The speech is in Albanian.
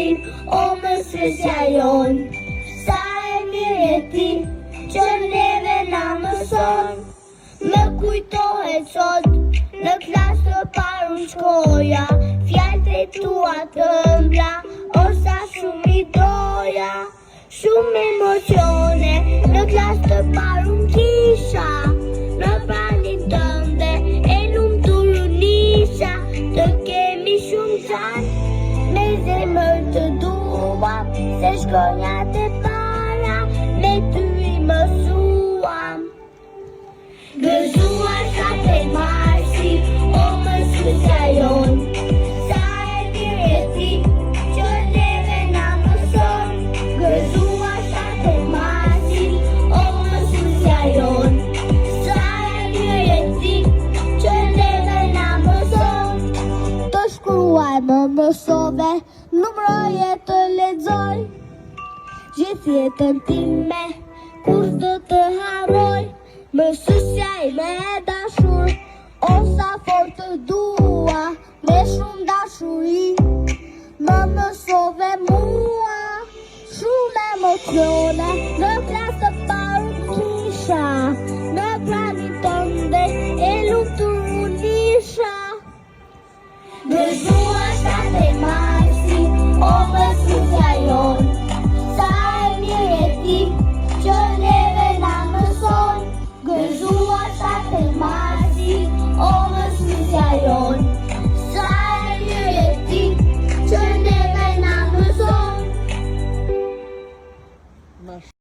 mirë, o më sësja jonë. Sa e mirë e ti, që neve na mëson. Më kujtohet sot, në klasë të parë unë shkoja, fjallët e tua të ëmbla, o sa shumë i doja. Shumë emocione, në klasë të parë unë kisha, në pranin tënde, e lumtur unisha, të kemi shumë qanë, me zemër të dua, se shkronjat e para, me ty i mësuam. Gëzuar sa te marsi, o më sësja jonë, sa e mirë e ti, që neve na mëson. Gëzuar sa te marsi, o më sësja jonë, sa e mirë e ti, që neve na mëson. Të shkruaj më mësove, numëroje të lexoj, gjithë jetën time, kur do të harroj. Mësësja ime e dashur, o sa fort të dua, me shumë dashuri, më mësove mua. Shumë emocione, në klasë të parë kisha,